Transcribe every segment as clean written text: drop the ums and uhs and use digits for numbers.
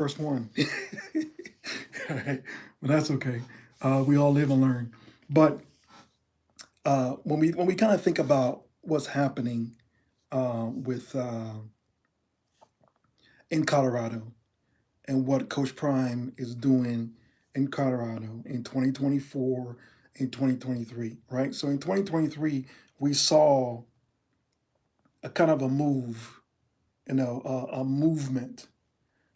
First one. All right, but that's okay. We all live and learn. But when we kind of think about what's happening with in Colorado and what Coach Prime is doing in Colorado in 2024 and 2023, right? So in 2023, we saw a kind of a move, a movement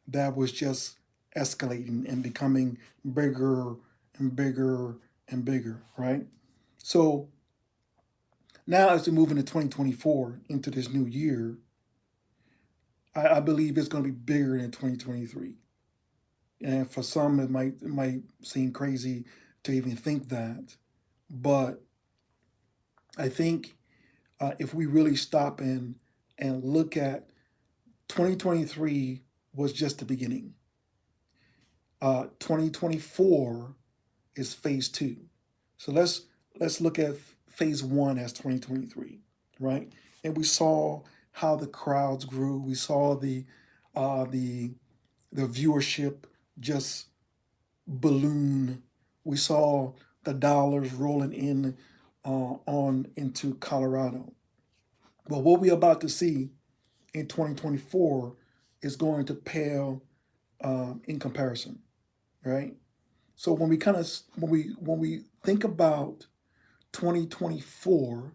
that was just escalating and becoming bigger and bigger and bigger, right? So now, as we move into 2024, into this new year, I believe it's going to be bigger than 2023. And for some, it might seem crazy to even think that, but I think if we really stop and look at 2023 was just the beginning. 2024 is phase two. So let's look at phase one as 2023, right? And we saw how the crowds grew. We saw uh, the the viewership just balloon. We saw the dollars rolling in on into Colorado. Well, what we're about to see in 2024 is going to pale in comparison, right? So when we think about 2024,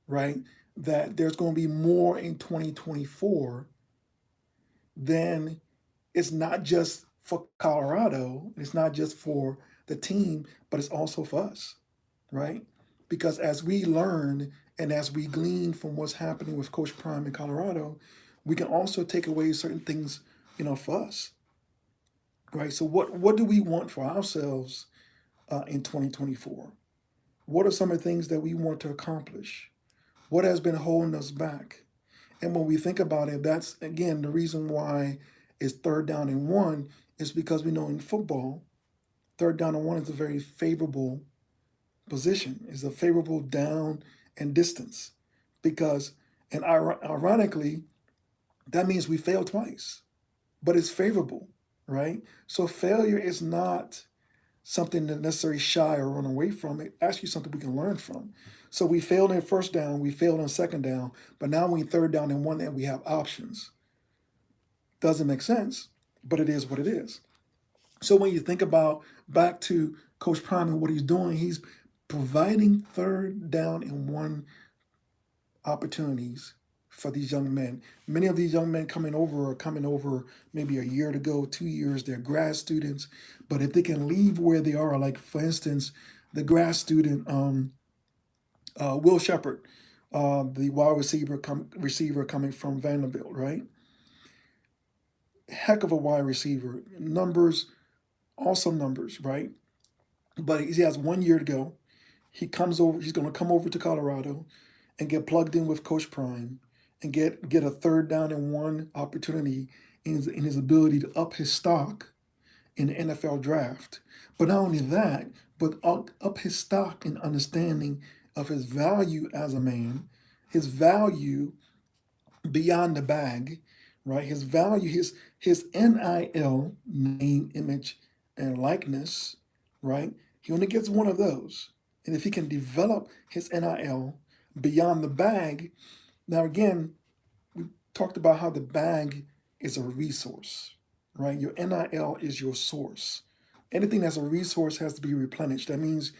right, that there's going to be more in 2024, then it's not just for Colorado, it's not just for the team, but it's also for us, right? Because as we learn and as we glean from what's happening with Coach Prime in Colorado, we can also take away certain things, for us, right? So what do we want for ourselves in 2024? What are some of the things that we want to accomplish? What has been holding us back? And when we think about it, that's again the reason why it's third down and one is because we know in football, third down and one is a very favorable position. It's a favorable down and distance because, and ironically, that means we failed twice, but it's favorable, right? So failure is not something to necessarily shy or run away from. It actually something we can learn from. So we failed in first down, we failed in second down, but now we third down and one and we have options. Doesn't make sense, but it is what it is. So when you think about back to Coach Prime and what he's doing, he's providing third down and one opportunities for these young men. Many of these young men coming over are coming over maybe a year to go, 2 years. They're grad students, but if they can leave where they are, like for instance, the grad student Will Shepard, the wide receiver coming from Vanderbilt, right? Heck of a wide receiver, numbers, awesome numbers, right? But he has 1 year to go. He comes over. He's going to come over to Colorado and get plugged in with Coach Prime and get a third down and one opportunity in his ability to up his stock in the NFL draft. But not only that, but up his stock and understanding of his value as a man, his value beyond the bag, right? His value, his NIL, name, image, and likeness, right? He only gets one of those. And if he can develop his NIL beyond the bag, now again, we talked about how the bag is a resource, right? Your NIL is your source. Anything that's a resource has to be replenished. That means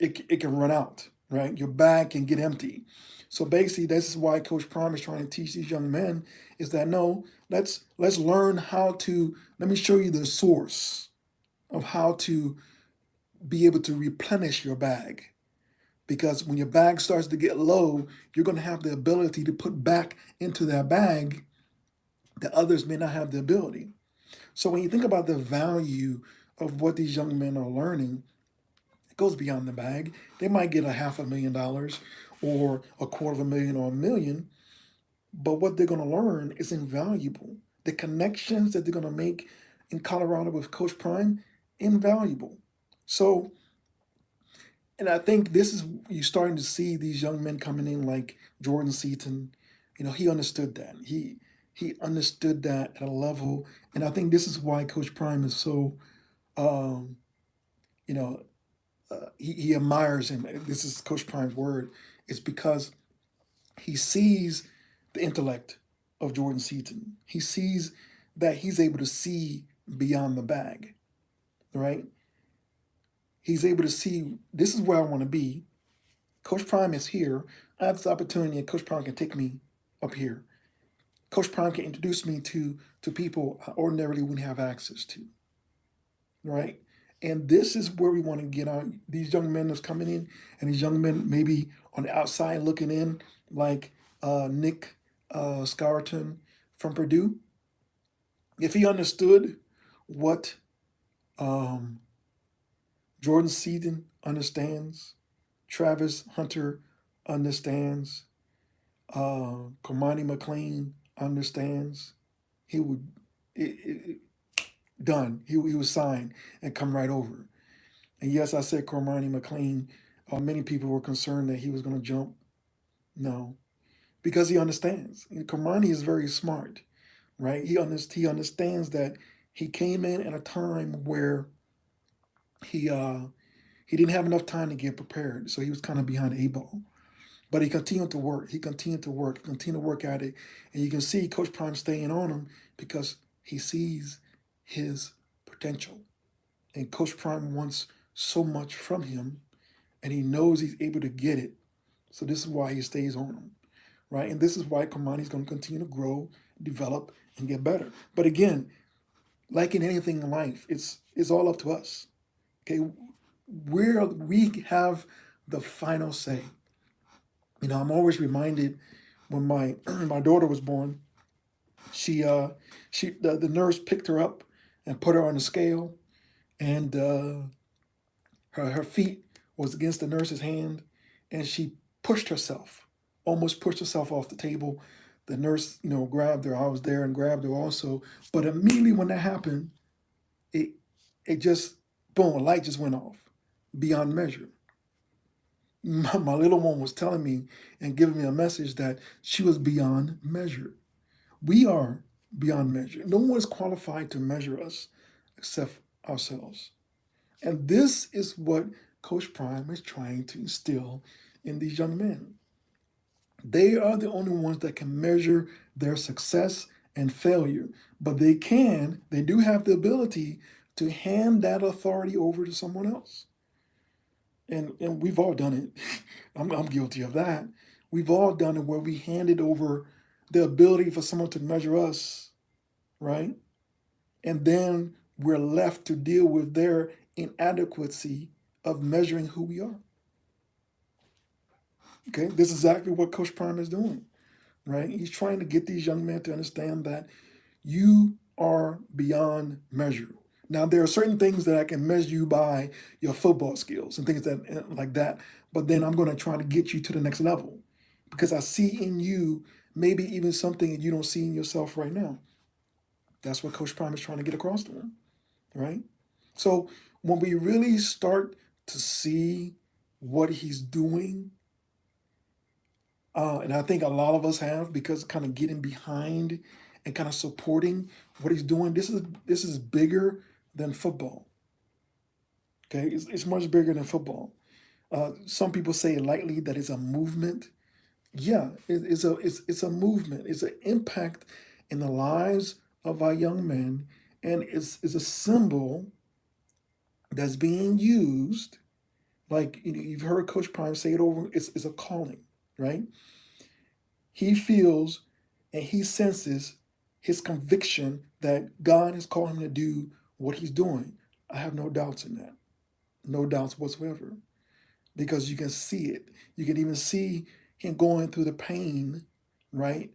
it can run out, right? Your bag can get empty. So basically, this is why Coach Prime is trying to teach these young men is that no, let's learn how to. Let me show you the source of how to be able to replenish your bag. Because when your bag starts to get low, you're going to have the ability to put back into that bag that others may not have the ability. So when you think about the value of what these young men are learning, it goes beyond the bag. They might get a $500,000 or a quarter of a million or a million, but what they're going to learn is invaluable. The connections that they're going to make in Colorado with Coach Prime, invaluable. So, and I think this is you're starting to see these young men coming in like Jordan Seaton. He understood that. he understood that at a level, and I think this is why Coach Prime is so, um, you know, he admires him. This is Coach Prime's word. It's because he sees the intellect of Jordan Seaton. He sees that he's able to see beyond the bag, right? He's able to see this is where I want to be. Coach Prime is here. I have this opportunity, and Coach Prime can take me up here. Coach Prime can introduce me to people I ordinarily wouldn't have access to, right? And this is where we want to get on these young men that's coming in, and these young men maybe on the outside looking in, like Nick Scarton from Purdue. If he understood what um, Jordan Seaton understands, Travis Hunter understands, Cormani McLean understands, he would done. He would sign and come right over. And yes, I said Cormani McLean. Many people were concerned that he was going to jump. No, because he understands. And Cormani is very smart, right? He understands that he came in at a time where he uh, he didn't have enough time to get prepared, so he was kind of behind the eight ball. But he continued to work. He continued to work. He continued to work at it, and you can see Coach Prime staying on him because he sees his potential. And Coach Prime wants so much from him, and he knows he's able to get it. So this is why he stays on him, right? And this is why Kamani's going to continue to grow, develop, and get better. But again, like in anything in life, it's all up to us. Okay, we have the final say. I'm always reminded when my my daughter was born. She the nurse picked her up and put her on the scale, and her feet was against the nurse's hand, and she pushed herself, almost pushed herself off the table. The nurse, grabbed her. I was there and grabbed her also. But immediately when that happened, it it just boom, a light just went off beyond measure. My little one was telling me and giving me a message that she was beyond measure. We are beyond measure. No one is qualified to measure us except ourselves. And this is what Coach Prime is trying to instill in these young men. They are the only ones that can measure their success and failure, but they do have the ability to hand that authority over to someone else. And we've all done it. I'm guilty of that. We've all done it where we handed over the ability for someone to measure us, right? And then we're left to deal with their inadequacy of measuring who we are. Okay, this is exactly what Coach Prime is doing, right? He's trying to get these young men to understand that you are beyond measure. Now, there are certain things that I can measure you by your football skills and things that like that, but then I'm going to try to get you to the next level because I see in you maybe even something that you don't see in yourself right now. That's what Coach Prime is trying to get across to him, right? So when we really start to see what he's doing, and I think a lot of us have because kind of getting behind and kind of supporting what he's doing. This is bigger than football. Okay, it's much bigger than football. Some people say lightly that it's a movement. Yeah, it's a movement. It's an impact in the lives of our young men, and it's a symbol that's being used. Like you've heard Coach Prime say it over. It's a calling, right? He feels and he senses his conviction that God has called him to do what he's doing. I have no doubts in that. No doubts whatsoever. Because you can see it. You can even see him going through the pain, right?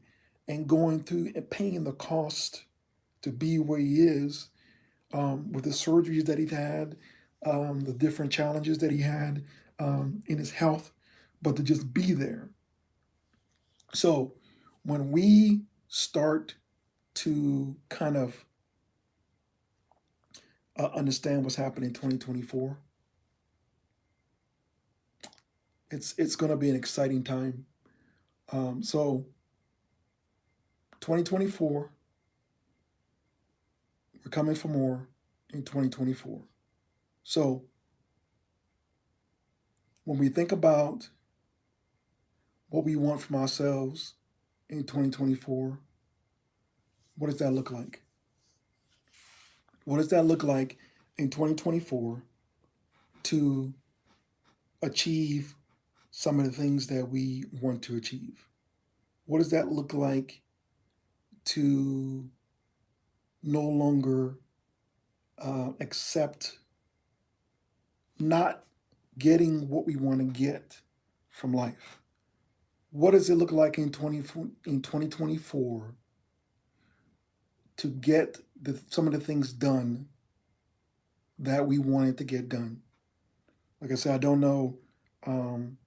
And going through and paying the cost to be where he is with the surgeries that he's had, the different challenges that he had in his health, but to just be there. So when we start to kind of understand what's happening in 2024, it's going to be an exciting time. So 2024, we're coming for more in 2024. So when we think about what we want from ourselves in 2024, what does that look like? What does that look like in 2024 to achieve some of the things that we want to achieve? What does that look like to no longer accept not getting what we want to get from life? What does it look like in 2024 to get some of the things done that we wanted to get done? Like I said, I don't know. Um,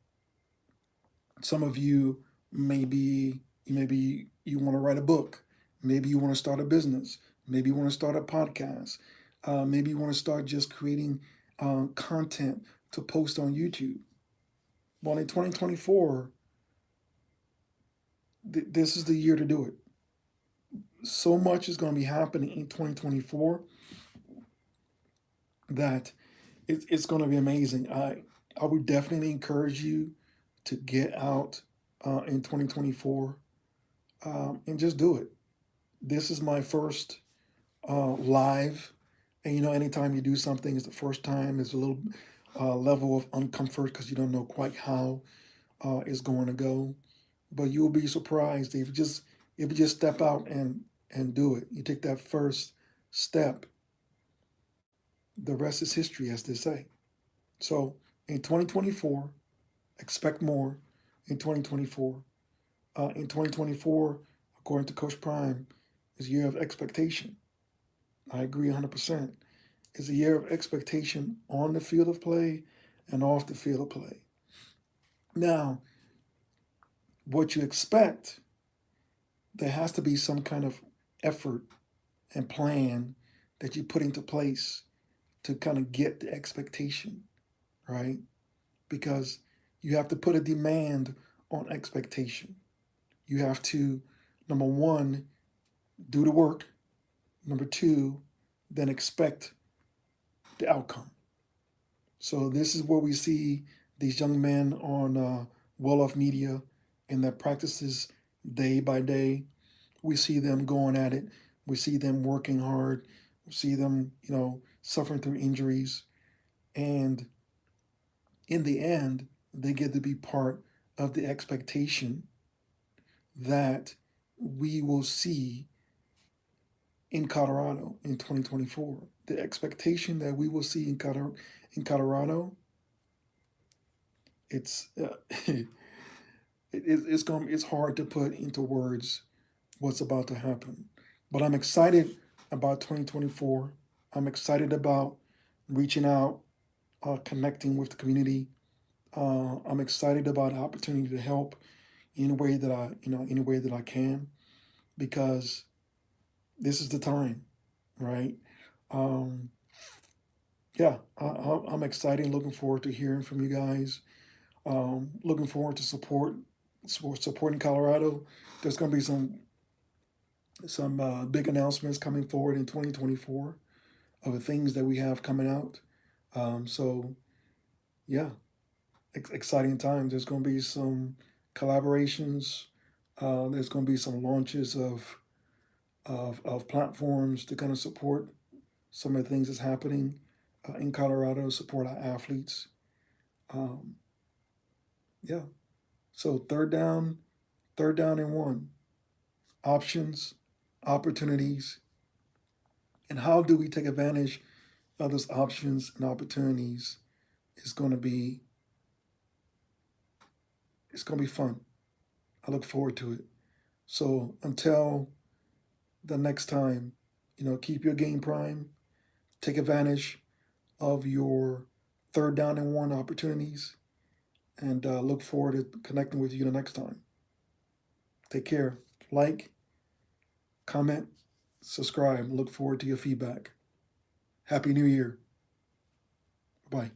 some of you maybe you want to write a book, maybe you want to start a business, maybe you want to start a podcast, maybe you want to start just creating content to post on YouTube. Well, in 2024, this is the year to do it. So much is going to be happening in 2024 that it's going to be amazing. I would definitely encourage you to get out in 2024 and just do it. This is my first live, and anytime you do something, it's the first time. It's a little level of uncomfort because you don't know quite how it's going to go. But you'll be surprised if you just step out and do it. You take that first step. The rest is history, as they say. So in 2024, expect more. In 2024, in 2024, according to Coach Prime, is a year of expectation. I agree 100%. It's a year of expectation on the field of play and off the field of play. Now, what you expect, there has to be some kind of effort and plan that you put into place to kind of get the expectation, right? Because you have to put a demand on expectation. You have to, number one, do the work. Number two, then expect the outcome. So this is where we see these young men on Well Off Media and their practices day by day. We see them going at it. We see them working hard. We see them, suffering through injuries. And in the end, they get to be part of the expectation that we will see in Colorado in 2024. The expectation that we will see in Colorado, it's it's hard to put into words what's about to happen. But I'm excited about 2024. I'm excited about reaching out, connecting with the community. I'm excited about the opportunity to help in a way that any way that I can, because this is the time, right? Um, yeah, I'm excited. Looking forward to hearing from you guys. Looking forward to supporting Colorado. There's going to be some big announcements coming forward in 2024 of the things that we have coming out. So yeah, exciting times. There's going to be some collaborations. There's going to be some launches of platforms to kind of support some of the things that's happening in Colorado, support our athletes. Um, yeah. So third down and one. Options, opportunities, and how do we take advantage of those options and opportunities is going to be fun. I look forward to it. So until the next time, keep your game prime, take advantage of your third down and one opportunities, and look forward to connecting with you the next time. Take care. Like, comment, subscribe. Look forward to your feedback. Happy New Year. Bye.